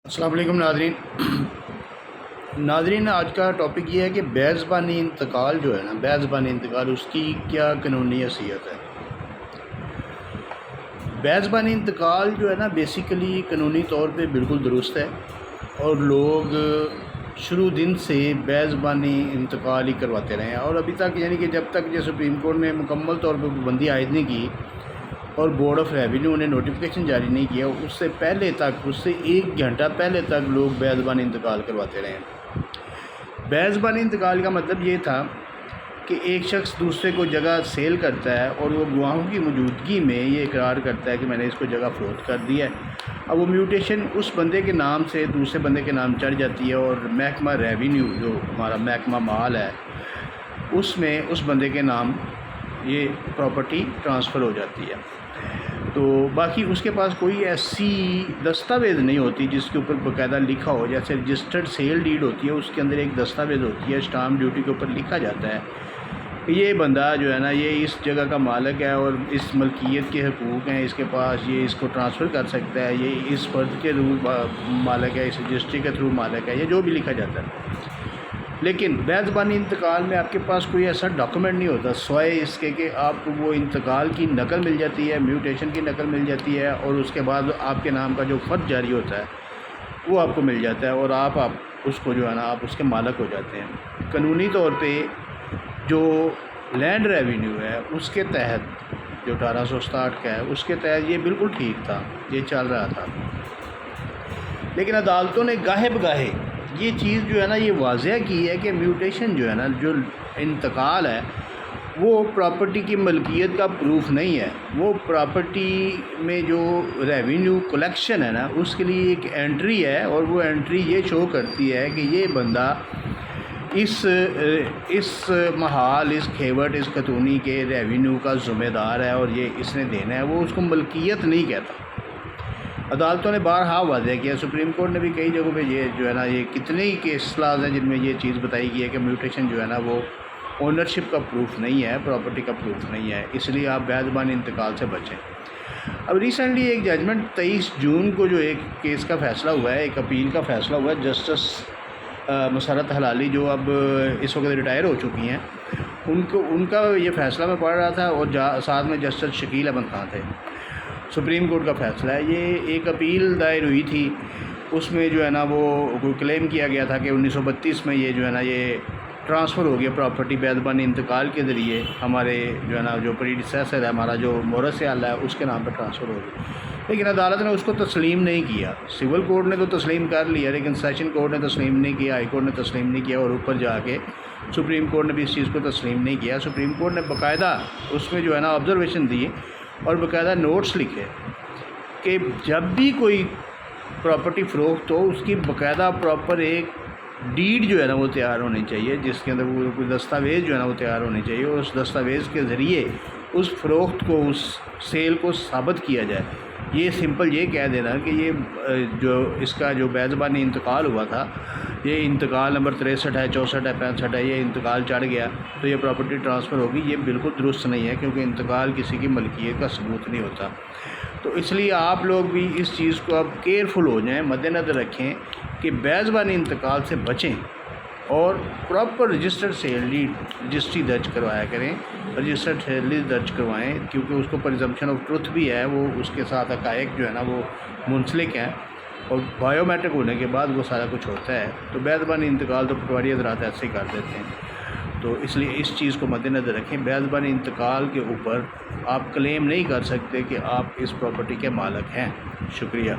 السلام علیکم ناظرین آج کا ٹاپک یہ ہے کہ بے زبانی انتقال جو ہے نا، بے زبانی انتقال اس کی کیا قانونی حیثیت ہے۔ بے زبانی انتقال جو ہے نا بیسیکلی قانونی طور پہ بالکل درست ہے، اور لوگ شروع دن سے بے زبانی انتقال ہی کرواتے رہے ہیں، اور ابھی تک یعنی کہ جب تک سپریم کورٹ نے مکمل طور پہ پابندی عائد نہیں کی اور بورڈ آف ریونیو نے نوٹیفیکیشن جاری نہیں کیا، اس سے پہلے تک، اس سے 1 گھنٹہ پہلے تک لوگ بے زبانی انتقال کرواتے رہے ہیں۔ بے زبانی انتقال کا مطلب یہ تھا کہ ایک شخص دوسرے کو جگہ سیل کرتا ہے اور وہ گواہوں کی موجودگی میں یہ اقرار کرتا ہے کہ میں نے اس کو جگہ فروخت کر دی ہے۔ اب وہ میوٹیشن اس بندے کے نام سے دوسرے بندے کے نام چڑھ جاتی ہے، اور محکمہ ریونیو جو ہمارا محکمہ مال ہے اس میں اس بندے کے نام یہ پراپرٹی ٹرانسفر ہو جاتی ہے۔ تو باقی اس کے پاس کوئی ایسی دستاویز نہیں ہوتی جس کے اوپر باقاعدہ لکھا ہو، جیسے رجسٹرڈ سیل ڈیڈ ہوتی ہے، اس کے اندر ایک دستاویز ہوتی ہے، اسٹامپ ڈیوٹی کے اوپر لکھا جاتا ہے کہ یہ بندہ جو ہے نا یہ اس جگہ کا مالک ہے اور اس ملکیت کے حقوق ہیں اس کے پاس، یہ اس کو ٹرانسفر کر سکتا ہے، یہ اس فرد کے تھرو مالک ہے، اس رجسٹری کے تھرو مالک ہے، یہ جو بھی لکھا جاتا ہے۔ لیکن بے زبانی انتقال میں آپ کے پاس کوئی ایسا ڈاکومنٹ نہیں ہوتا سوائے اس کے کہ آپ کو وہ انتقال کی نقل مل جاتی ہے، میوٹیشن کی نقل مل جاتی ہے، اور اس کے بعد آپ کے نام کا جو فرد جاری ہوتا ہے وہ آپ کو مل جاتا ہے، اور آپ اس کو جو ہے نا آپ اس کے مالک ہو جاتے ہیں۔ قانونی طور پہ جو لینڈ ریونیو ہے اس کے تحت، جو 1867 کا ہے اس کے تحت یہ بالکل ٹھیک تھا، یہ چل رہا تھا۔ لیکن عدالتوں نے گاہے بگاہے یہ چیز جو ہے نا یہ واضح کی ہے کہ میوٹیشن جو ہے نا، جو انتقال ہے وہ پراپرٹی کی ملکیت کا پروف نہیں ہے، وہ پراپرٹی میں جو ریونیو کلیکشن ہے نا اس کے لیے ایک انٹری ہے، اور وہ انٹری یہ شو کرتی ہے کہ یہ بندہ اس محال، اس کھیوٹ، اس خاتونی کے ریونیو کا ذمہ دار ہے، اور یہ اس نے دینا ہے، وہ اس کو ملکیت نہیں کہتا۔ عدالتوں نے بارہا واضح کیا، سپریم کورٹ نے بھی کئی جگہوں پہ یہ جو ہے نا یہ کتنے ہی کیس لاز ہیں جن میں یہ چیز بتائی گئی ہے کہ میوٹیشن جو ہے نا وہ اونرشپ کا پروف نہیں ہے، پراپرٹی کا پروف نہیں ہے، اس لیے آپ بے زبانی انتقال سے بچیں۔ اب ریسنٹلی ایک ججمنٹ 23 جون کو جو ایک کیس کا فیصلہ ہوا ہے، ایک اپیل کا فیصلہ ہوا ہے، جسٹس مسرت حلالی جو اب اس وقت ریٹائر ہو چکی ہیں، ان کا یہ فیصلہ میں پڑھ رہا تھا، اور ساتھ میں جسٹس شکیل احمد خان تھے۔ سپریم کورٹ کا فیصلہ ہے، یہ ایک اپیل دائر ہوئی تھی، اس میں جو ہے نا وہ کلیم کیا گیا تھا کہ 1932 میں یہ جو ہے نا یہ ٹرانسفر ہو گیا پراپرٹی بے زبانی انتقال کے ذریعے، ہمارے جو ہے نا جو پریڈیسیسر ہے ہمارا جو مورث اعلیٰ ہے اس کے نام پہ ٹرانسفر ہو گئی، لیکن عدالت نے اس کو تسلیم نہیں کیا۔ سول کورٹ نے تو تسلیم کر لیا، لیکن سیشن کورٹ نے تسلیم نہیں کیا، ہائی کورٹ نے تسلیم نہیں کیا، اور اوپر جا کے سپریم کورٹ نے بھی اس چیز کو تسلیم نہیں کیا۔ سپریم کورٹ نے باقاعدہ اس میں جو ہے نا آبزرویشن دی اور باقاعدہ نوٹس لکھے کہ جب بھی کوئی پراپرٹی فروخت ہو اس کی باقاعدہ پراپر ایک ڈیڈ جو ہے نا وہ تیار ہونی چاہیے، جس کے اندر وہ کوئی دستاویز جو ہے نا وہ تیار ہونی چاہیے، اور اس دستاویز کے ذریعے اس فروخت کو، اس سیل کو ثابت کیا جائے۔ یہ سمپل یہ کہہ دینا کہ یہ جو اس کا جو بے زبانی انتقال ہوا تھا، یہ انتقال نمبر 63 ہے، 64 ہے، 65 ہے، یہ انتقال چڑھ گیا تو یہ پراپرٹی ٹرانسفر ہوگی، یہ بالکل درست نہیں ہے، کیونکہ انتقال کسی کی ملکیت کا ثبوت نہیں ہوتا۔ تو اس لیے آپ لوگ بھی اس چیز کو اب کیئرفل ہو جائیں، مد نظر رکھیں کہ بے زبانی انتقال سے بچیں، اور proper registered sale deed registry درج کروایا کریں، رجسٹرڈ سیل ڈیڈ درج کروائیں، کیونکہ اس کو پرزمپشن آف ٹروتھ بھی ہے، وہ اس کے ساتھ حقائق جو ہے نا وہ منسلک ہیں، اور بایو میٹرک ہونے کے بعد وہ سارا کچھ ہوتا ہے۔ تو بے زبانی انتقال تو پٹواری حضرات ایسے ہی کر دیتے ہیں، تو اس لیے اس چیز کو مد نظر رکھیں۔ بے زبانی انتقال کے اوپر آپ کلیم نہیں کر سکتے کہ آپ اس پراپرٹی کے مالک ہیں۔ شکریہ۔